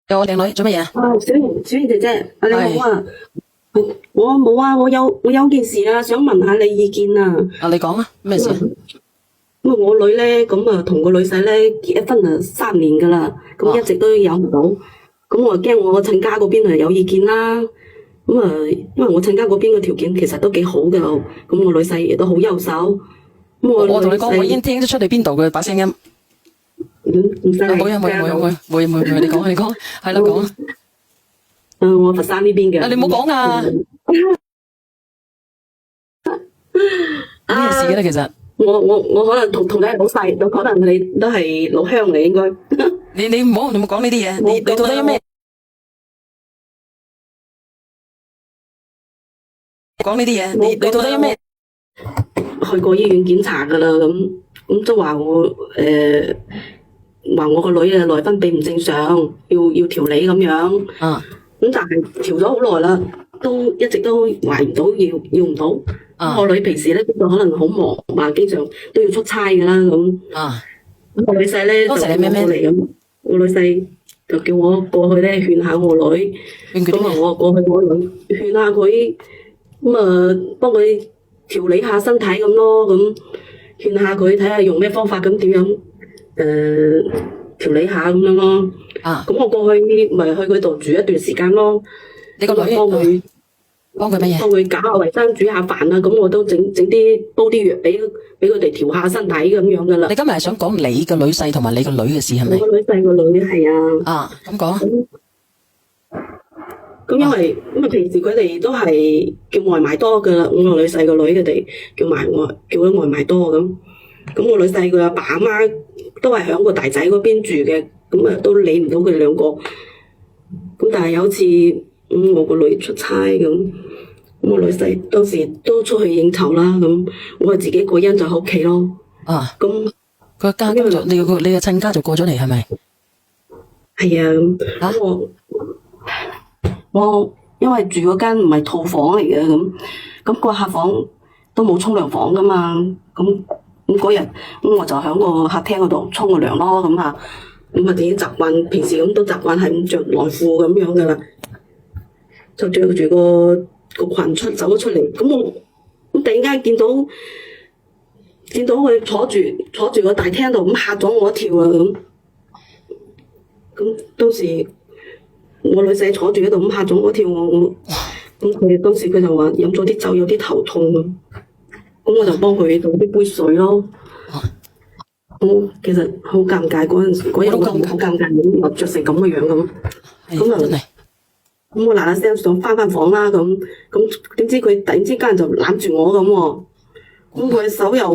有我靚女做乜嘢啊？啊，小妍姐姐，你好啊！我係冇啊，我有件事啊，想問下你意見啊。啊，你講啊，咩事啊？咁啊，我女咧，咁啊，同個女仔咧結咗婚啊3年噶啦，咁哦一直都有唔到。咁我驚我親家嗰邊啊有意見啦。咁啊，因為我親家嗰邊嘅條件其實都幾好嘅，咁我女婿亦都好優秀。咁我同你講，我已女婿經聽得出你邊度嘅把聲音。唔使你冇嘢冇嘢冇嘢冇嘢冇嘢冇嘢，你講你講，係啦講啊。我佛山呢邊嘅。啊，你唔好講啊！咩事嘅咧？其實我可能同你係老細，可能你都係老鄉嚟應該。你唔好講呢啲嘢，你到底有咩講呢啲嘢？你到底有咩？去過醫院檢查噶啦，咁都話我話我個女嘅內分泌唔正常，要調理咁樣。啊咁但係調咗好耐啦，都一直都懷唔到，要唔到。啊我女平時咧工作可能好忙嘛，經常都要出差噶啦咁。啊！咁我女婿咧就多謝你叫我過嚟咁，我女婿就叫我過去咧勸下我女。咁啊，勸佢啲咩？我過去我女勸下佢，咁啊幫佢調理下身體咁咯，咁勸下佢睇下用咩方法咁點樣調理下咁樣咯。啊！咁我過去咪去佢度住一段時間咯。你個女幫佢乜嘢？幫佢搞下衞生、煮下飯啊，咁我都整啲煲啲藥俾佢哋調下身體咁樣噶啦。你今日係想講你個女婿同埋你個女嘅事係咪？我個女細個女係啊。啊，咁講。咁因為平時佢哋都係叫外賣多噶啦，我個女細個女佢哋叫咗外賣多咁。咁我女細個阿爸阿媽都係響個大仔嗰邊住嘅，咁啊都理唔到佢哋兩個。咁但係有次我個女出差咁我女細當時都出去應酬啦，咁我自己個人就喺屋企咯。啊，咁佢家公就你個親家就過咗嚟係咪？係啊，咁我因為住嗰間唔係套房嚟嘅，咁個客房都冇沖涼房噶嘛，咁嗰日我就喺個客廳嗰度沖個涼咯，咁啊已經習慣，平時咁都習慣係咁着內褲咁樣噶啦，就着住個裙走咗出嚟，咁我突然間見到佢坐住個大廳度，咁嚇咗我一跳啊咁當時。我女仔坐住喺度咁嚇咗我一跳，咁佢當時佢就話飲咗啲酒有啲頭痛咁我就幫佢倒啲杯水咯。我其實好尷尬嗰陣時，嗰日我好尷尬咁着成咁嘅樣咁，咁我嗱嗱聲想翻房啦咁點知佢突然之間就攬住我咁喎，咁佢手又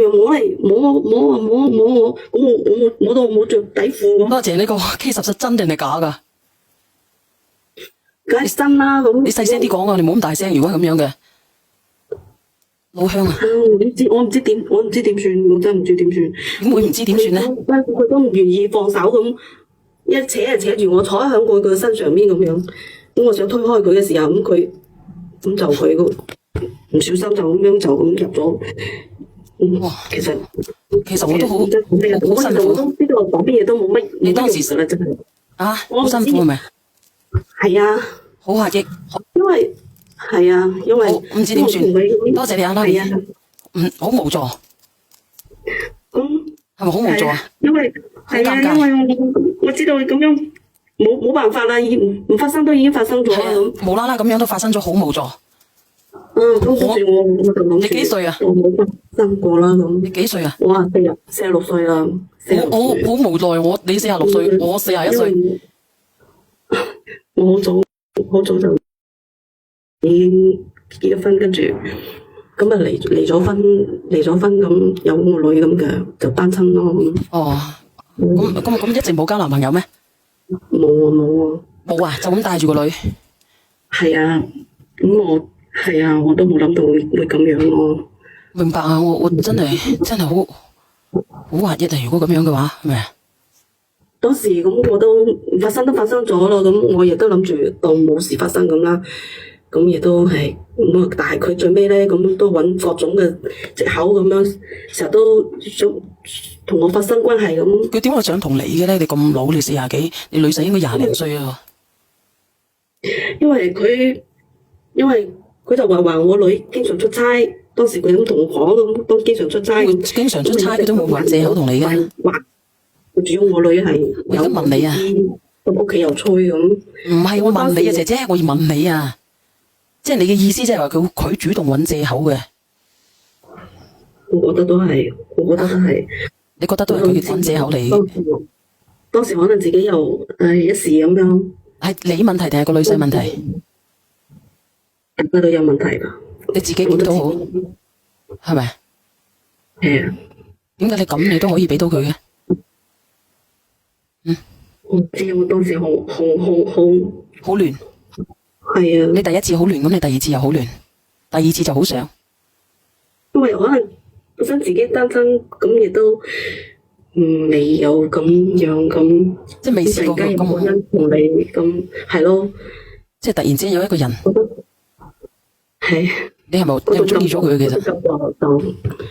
摸嚟摸我，咁我摸到我冇着底褲咁。多謝呢個 case 實真定係假㗎？梗係真啦，咁你細聲啲講啊，你唔好咁大聲。如果係咁樣嘅，老鄉啊，我唔知點算，我真係唔知點算。點會唔知點算咧？佢都唔願意放手咁，一扯就扯住我坐喺佢身上邊咁樣。咁我想推開佢嘅時候，佢唔小心就咁入咗。哇！其實我都好辛苦。我都知道講啲嘢都冇乜。你當時實啦，真係啊，好辛苦係咪？係啊，好壓抑。因為係啊，因為唔知點算。多謝你啊，係啊，好無助。係咪好無助啊？因為係啊，因為我知道咁樣冇辦法啦，唔發生都已經發生咗啦咁。無啦啦咁樣都發生咗，好無助。咁跟住我就諗住你幾歲啊？我冇發生過啦咁。你幾歲啊？我46歲啦。我好無奈，你46歲，我41歲。我好早就已經結咗婚，跟住咁啊離咗婚咁有個女咁嘅就單親咯咁。哦，咁一直冇交男朋友咩？冇啊，就咁帶住個女。係啊，咁我都冇諗到會咁樣咯。明白啊，我真係好壓抑啊！如果咁樣嘅話，係咪啊？當時咁我都發生咗咯，咁我亦都諗住當冇事發生咁啦。咁亦都係咁啊，但係佢最尾咧咁都揾各種嘅藉口咁樣，成日都想同我發生關係咁。佢點會想同你嘅咧？你咁老，你40幾，你女仔應該20零歲啊。因為佢就話我女經常出差，當時佢咁同我講咁，都經常出差咁。經常出差，佢都冇揾藉口同你嘅。主要我女係我而家問你啊，咁屋企又催咁。唔係我問你啊，姐姐，我要問你啊，即係你嘅意思即係話佢主動揾藉口嘅。我覺得都係，你覺得都係佢揾藉口嚟？當時可能自己又一時咁樣。係你問題定係個女仔問題？大家都有問題㗎。你自己檢討好，係咪？係啊。點解你咁你都可以俾到佢嘅？我唔知，我當時好亂。係啊。你第一次好亂，咁你第二次又好亂，第二次就好想。因為可能本身自己單身，咁亦都未有咁樣咁，即係未試過咁同你咁係咯。即係突然之間有一個人，係你係咪又中意咗佢？其實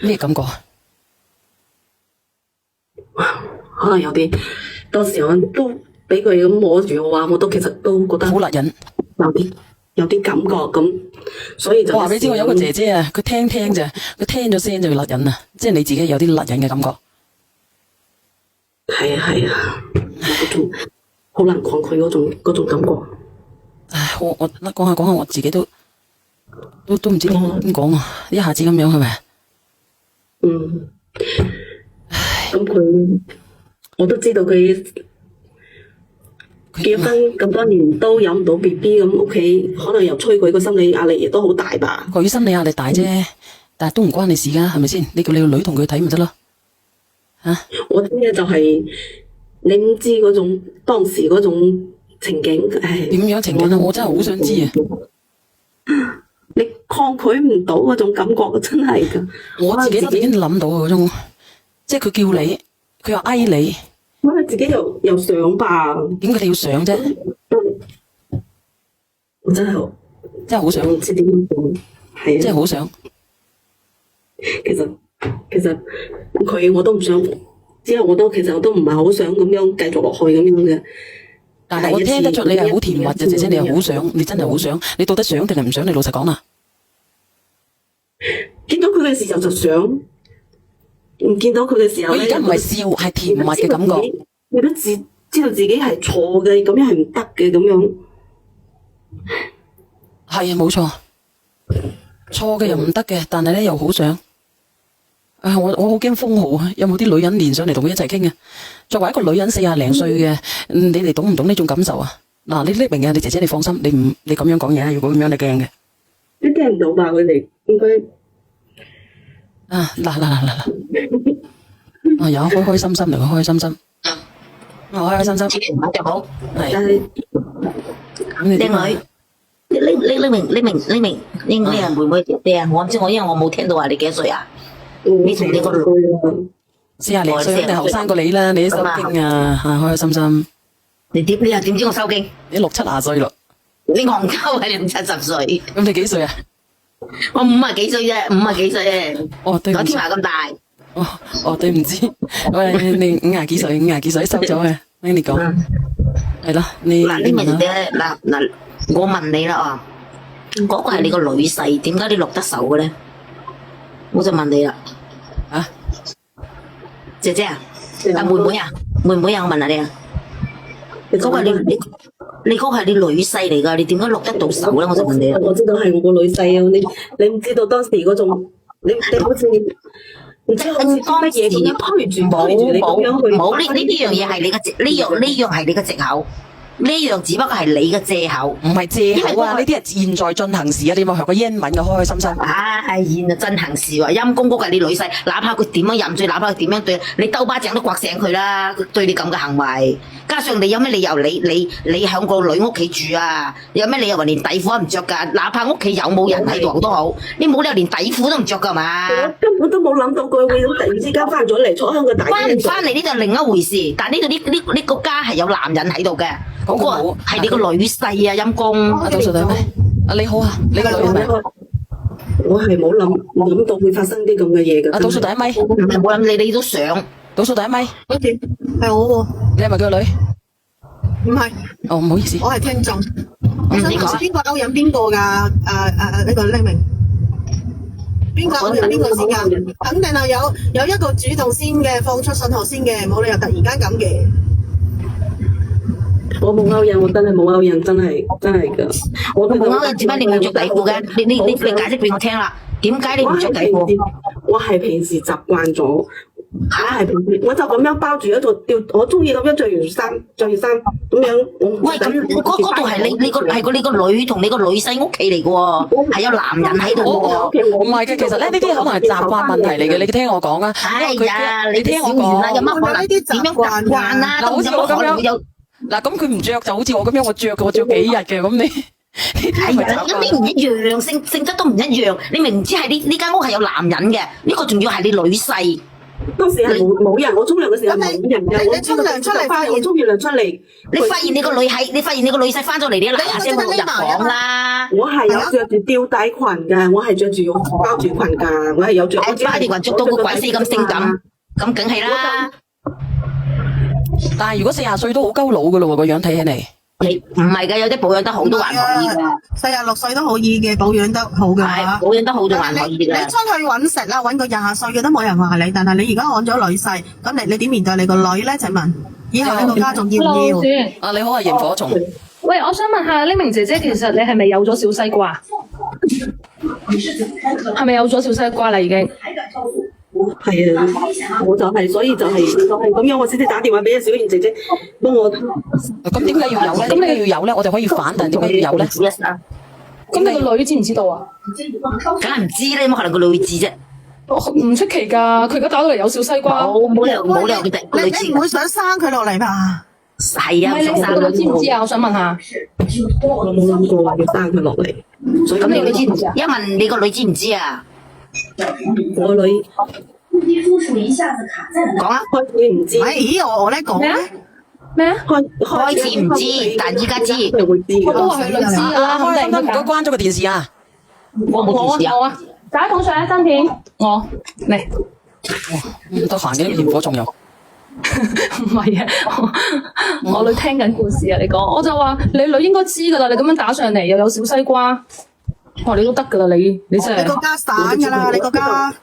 咩感覺啊？可能有啲，當時我都俾佢咁摸住我話，我都其實都覺得好辣人，有啲感覺咁，所以就我話俾你知，我有個姐姐啊，佢聽咋，佢聽咗聲就辣人啊，即係你自己有啲辣人嘅感覺。係啊，嗰種好難抗拒嗰種感覺。唉，我講下我自己都唔知點講啊，一下子咁樣係咪？咁佢我都知道佢結婚咁多年都有唔到 BB， 咁屋企可能又催佢，個心理壓力亦都好大吧。佢心理壓力大啫，但係都唔關你事噶，係咪先？你叫你個女同佢睇咪得咯？我知嘅就係你唔知嗰種當時嗰種情景，點樣情景啊？我真係好想知啊！你抗拒唔到嗰種感覺，真係噶。我自己都已經諗到嗰種，即係佢叫你，佢又嗌你，可能自己又想吧？點解你要想啫？我真係好想，唔知點樣講，係真係好想。其實佢我都唔想，之後我都唔係好想咁樣繼續落去咁樣嘅。但係我聽得出你係好甜蜜嘅，姐姐，你係好想，你真係好想，你到底想定係唔想？你老實講啦。見到佢嘅時候就想，唔見到佢嘅時候，我而家唔係笑，係甜蜜嘅感覺。你都知道自己係錯嘅，咁樣係唔得嘅，咁樣。係啊，冇錯，錯嘅又唔得嘅，但係咧又好想。我好驚封號啊！有冇啲女人連上嚟同佢一齊傾啊？作為一個女人40零歲嘅，你哋懂唔懂呢種感受啊？嗱，你匿名嘅，你姐姐你放心，你咁樣講嘢，如果咁樣你驚嘅。都聽唔到吧？佢哋應該嗱，有開開心心嚟，開開心心，開開心心。晚上好，係。靚女，你明，應該係妹妹姐姐啊！我唔知因為我冇聽到話你幾多歲啊？你同你個女40零歲，肯定後生過你啦！你都收經啊，開開心心。你又點知我收經？你60、70歲咯。你戇鳩係你70歲。咁你幾歲啊？我50幾歲啫，50幾歲啫。哦，對唔住。我天華咁大。哦，對唔住。喂，你50幾歲收咗啊？聽你講。係咯，嗱，呢咪嗱，我問你啦嗰個係你個女婿，點解你落得手嘅咧？我就問你啦。姐姐啊，妹妹啊，我問下你啊。嗰個係你嗰個係你女婿嚟㗎，你點解落得到手咧？我就問你啦。我知道係我個女婿啊，你唔知道當時嗰種，你好似唔知好似乜嘢咁樣推住你咁樣去。冇呢樣嘢係你嘅呢樣係你嘅藉口。呢樣只不過係你嘅藉口，唔係藉口啊！呢啲係現在進行時啊！你有冇學過英文嘅開開心心？係現在進行時喎，陰公嗰個係你女婿，哪怕佢點樣飲醉，哪怕佢點樣對你兜巴掌都刮醒佢啦！佢對你咁嘅行為，加上你有咩理由？你響個女屋企住啊？有咩理由話連底褲都唔着㗎？哪怕屋企有冇人喺度都好，你冇理由連底褲都唔着㗎嘛？我根本都冇諗到佢會突然之間翻咗嚟坐喺個大廳度。翻嚟呢就另一回事，但呢度呢個家係有男人喺度嘅。嗰個係你個女婿啊，陰公。到數到咩？你好啊，你個女係咪啊？我係冇諗到會發生啲咁嘅嘢㗎。倒數第一咪，唔係冇諗你都想。倒數第一咪，好似係我喎，你係咪佢個女？唔係，哦，唔好意思，我係聽眾。我想你講問邊個勾引邊個㗎？呢個匿名，邊個勾引邊個先㗎？肯定係有一個主動先嘅，放出信號先嘅，冇理由突然間咁嘅。我冇勾引，我真係冇勾引，真係㗎。我冇勾引，點解你冇着底褲嘅？你解釋俾我聽啦。點解你唔着底褲？我係平時習慣咗，我就咁樣包住一度吊，我中意咁樣着完衫咁樣。喂，咁嗰度係你個女同你個女婿屋企嚟嘅喎，係有男人喺度喎。唔係嘅，其實咧呢啲可能係習慣問題嚟嘅，你聽我講啊。哎呀，你聽我講，有講。乜可能點樣習慣啊？嗱，好似我咁樣，嗱咁佢唔着就好似我咁樣，我着幾日嘅咁你。係啊，咁你唔一樣，性質都唔一樣。你明知係呢間屋係有男人嘅，呢個仲要係你女婿。當時係冇人，我沖涼嘅時候冇人嘅。你沖涼出嚟發現，我沖完涼出嚟，你發現你個女婿翻咗嚟，你嗱嗱聲入房啦。我係有着住吊帶裙㗎，我係着住包住裙㗎，我係有着。包條裙着到個鬼死咁性感，咁梗係啦。但係如果40歲都好鳩佬㗎咯喎，個樣睇起嚟。你唔係㗎，有啲保養得好都還可以㗎。 46歲都可以嘅，保養得好嘅話，保養得好就還可以你出㗎。去揾食啦，揾個20歲嘅都冇人話你，但係你而家揾咗女婿，咁你點面對你個女咧？請問以後你個家仲要唔要？ Hello，主任啊，你好啊，螢火蟲。喂，我想問下呢名姐姐，其實你係咪有咗小西瓜？係咪有咗小西瓜啦？已經係啊，我就係，所以就係咁樣，我先至打電話俾阿小賢姐姐幫我。咁點解要有咧？點解要有咧？我哋可以反，但係點解要有咧？咁你個女知唔知道啊？梗係唔知啦，有冇可能個女會知啫？唔出奇㗎，佢而家打到嚟有小西瓜。冇理由個女知你唔會想生佢落嚟吧？係啊，唔係你個女知唔知啊？我想問下。我冇諗過話要生佢落嚟，所以咁你個女知唔知啊？一問你個女知唔知啊？我女講啊！開始唔知，咦，我咧講咧，咩啊？開始唔知，但依家知。佢會知㗎。我都話佢女知㗎啦，肯定唔該關咗個電視啊！我冇電視啊！我啊，第一桶水啊，真片，我嚟。唔得閒嘅，螢火蟲又。唔係啊，我女聽緊故事啊，你講，我就話你女應該知噶啦，你咁樣打上嚟又有小西瓜，哇，你都得噶啦，你真係，你個家散噶啦，你個家。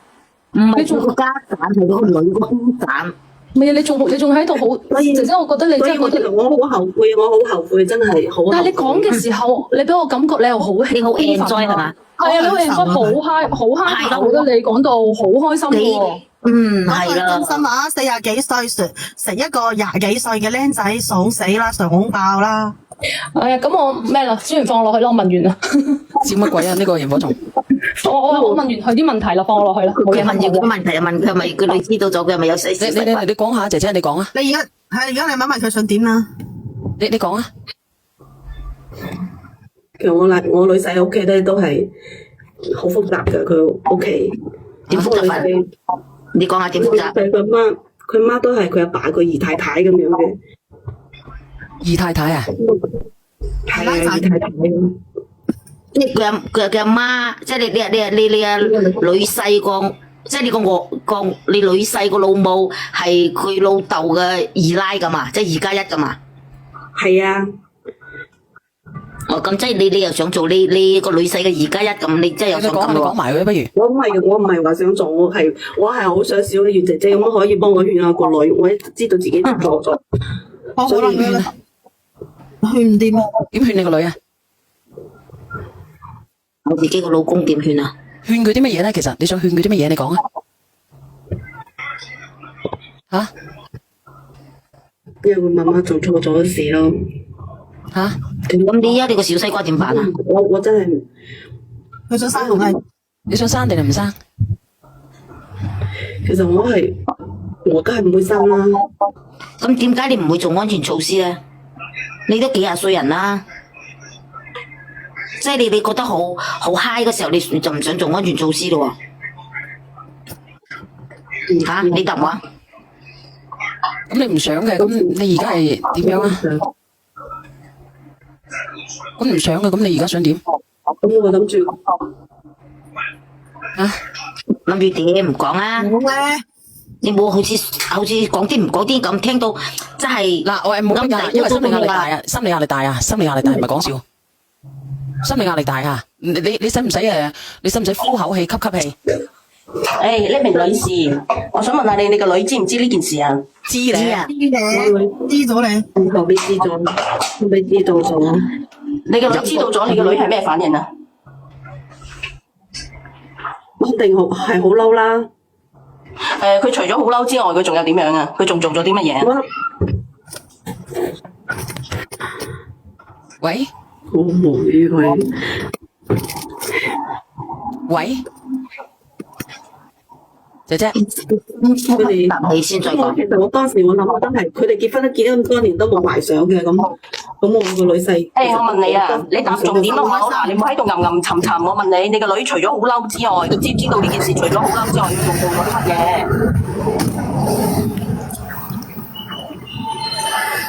唔係做個家產，係嗰個女個空產。唔係啊，你仲喺度好，姐姐，我覺得你所以我真係覺得，我好後悔，我好後悔，真係好後悔。但係你講嘅時候，你俾我感覺你又好，你好 enjoy 係嘛？係啊，你好 enjoy，好 high，好 high，我覺得你講到好開心嘅喎。係啦。真心啊，40幾歲食一個20幾歲嘅僆仔，爽死啦，爽爆啦！係啊，咁我咩啦？資源放我落去啦，我問完啦。笑乜鬼啊？呢個螢火蟲。我問完佢啲問題啦，放我落去啦。佢問要個問題，問佢係咪個女知道咗，佢係咪有細細你講下，姐姐你講啊。你而家你問佢想點啊？你講啊。其實我女婿喺屋企咧都係好複雜嘅，佢屋企點複雜法？你講下點複雜？佢媽都係佢阿爸個姨太太咁樣嘅。姨太太啊？係啊，姨太太。即係佢阿媽，即係你阿女婿個，即係你女婿個老母係佢老豆嘅二奶噶嘛，即係2+1噶嘛。係啊。哦，咁即係你又想做你個女婿嘅2+1咁，你真係有想咁你講埋佢不如。我唔係話想做，我係好想小圓姐姐咁可以幫我勸下個女，我知道自己錯咗。我可能勸唔掂啊！點勸你個女啊？我自己個老公點勸啊？勸佢啲乜嘢咧？其實你想勸佢啲乜嘢？你講啊。吓？因為媽媽做錯咗事咯。吓？咁你而家你個小西瓜點辦啊？我真係佢想生同係，你想生定係唔生？其實我梗係唔會生啦。咁點解你唔會做安全措施咧？你都幾廿歲人啦，即係你覺得好 high 嘅時候，你就唔想做安全措施咯喎？嚇，你答我啊？咁你唔想嘅，咁你而家係點樣啊？咁唔想嘅，咁你而家想點？咁我諗住諗住點唔講啊？冇咧，你冇好似講啲唔講啲咁，聽到真係嗱，我冇逼㗎，因為心理壓力大啊，心理壓力大啊，心理壓力大唔係講笑，心理壓力大啊！你使唔使你使唔使呼口氣、吸氣？誒，呢名女士，我想問下你個女知唔知呢件事啊？知你啊知嘅，知咗你。後尾知咗，後尾知道咗。你個女知道咗，你個女係咩反應啊？肯定係好嬲啦。佢除咗好嬲之外，佢仲有點樣啊？佢仲做咗啲乜嘢啊？喂我妹佢，喂，姐姐，佢哋答你先再講。其實我當時我諗真係，佢哋結婚都結咗咁多年都冇懷上嘅咁我個女婿。我問你啊，你答重點咯，好嗱，你唔好喺度吟沉沉。我問你，你個女除咗好嬲之外，佢知唔知道呢件事？除咗好嬲之外，佢仲做咗啲乜嘢？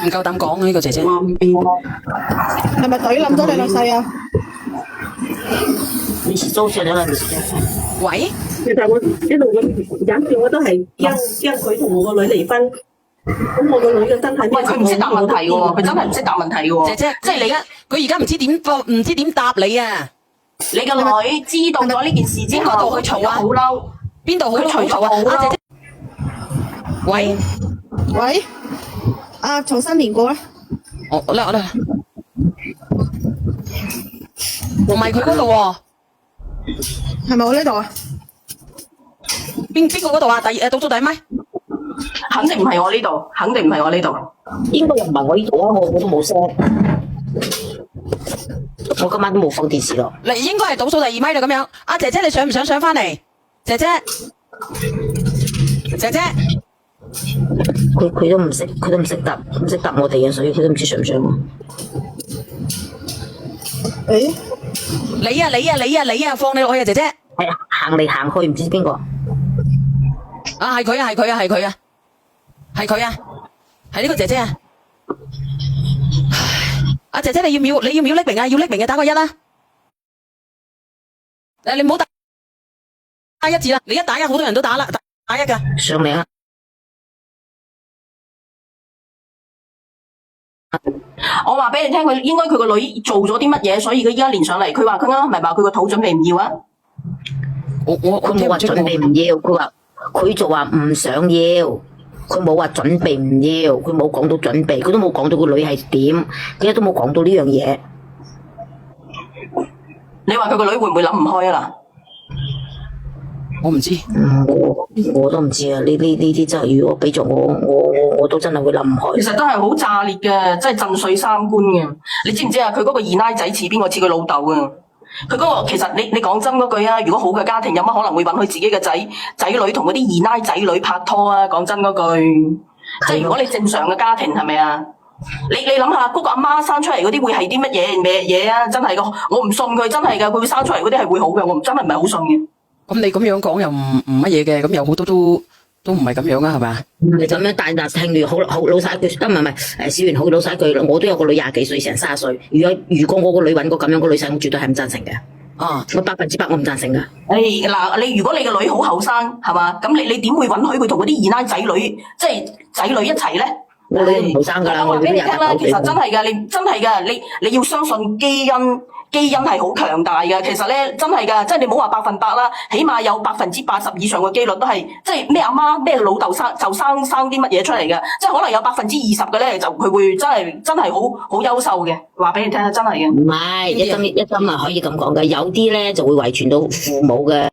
唔夠膽講呢個姐姐。我唔變。係咪懟冧咗你老細啊？你是周旋咗啦，你是周旋。喂，其實我一路咁忍住，我都係驚佢同我個女離婚。咁我個女嘅身體，喂，佢唔識答問題嘅喎，佢真係唔識答問題嘅喎。姐姐，即係你佢而家唔知點答你啊！你個女知道咗呢件事之後，邊個度去嘈啊好嬲，邊度好佢除咗嘈啊？好嬲姐姐，喂，喂，重新連過啦。我咧，唔係佢嗰度喎，係咪我呢度啊？邊個嗰度啊？倒數第咪？肯定唔係我呢度，肯定唔係我呢度。應該又唔係我呢度啊，我都冇聲。我今晚都冇放電視咯。你應該係倒數第二咪就咁樣。阿姐姐，你想唔想上翻嚟？姐姐，佢都唔識，唔識答我哋嘅，所以佢都唔知上唔上喎。誒，你啊，放你落去啊，姐姐。係啊，行嚟行去唔知邊個。啊，係佢啊，係呢個姐姐啊。阿姐姐，你要唔要匿名啊？要匿名嘅打個1啦。你唔好打1字啦，你一打1好多人都打啦，打1噶。上嚟啊！我話俾你聽，佢應該佢個女做咗啲乜嘢，所以佢依家連上嚟。佢話佢啱啱咪話佢個肚準備唔要啊？佢冇話準備唔要，佢就話唔想要，佢冇話準備唔要，佢冇講到準備，佢都冇講到個女係點，佢一都冇講到呢樣嘢。你話佢個女會唔會諗唔開啊？我唔知。我都唔知啊！呢啲真係，如果俾咗我都真係會諗唔開。其實都係好炸裂嘅，真係震碎三觀嘅。你知唔知啊？佢嗰個二奶仔似邊個？似佢老豆啊！佢嗰個其實你講真嗰句啊，如果好嘅家庭有乜可能會允許自己嘅仔女同嗰啲二奶仔女拍拖啊？講真嗰句，即係如果你正常嘅家庭係咪啊？你諗下嗰個阿媽生出嚟嗰啲會係啲乜嘢啊？真係噶，我唔信佢真係噶，佢會生出嚟嗰啲係會好嘅，我真係唔係好信嘅。咁你咁樣講又唔乜嘢嘅，咁有好多都唔係咁樣啊，係咪？你咁樣但聽住好老實一句，唔係小袁好老實一句，我都有個女20幾歲成30歲，如果我個女揾個咁樣個女仔，我絕對係唔贊成嘅。啊，我100%我唔贊成噶。嗱，你如果你個女好後生係嘛，咁你點會允許佢同嗰啲二奶仔女即係仔女一齊咧？我女都唔後生噶啦，我話俾你聽啦，其實真係係噶，你真係噶，你要相信基因係好強大嘅。其實咧真係噶，即係你唔好話100%啦，起碼有80%以上嘅機率都係，即係咩阿媽咩老豆生啲乜嘢出嚟嘅，即係可能有20%嘅咧，就佢會真係好優秀嘅。話俾你聽真係嘅。唔係一針啊，可以咁講嘅，有啲咧就會遺傳到父母嘅。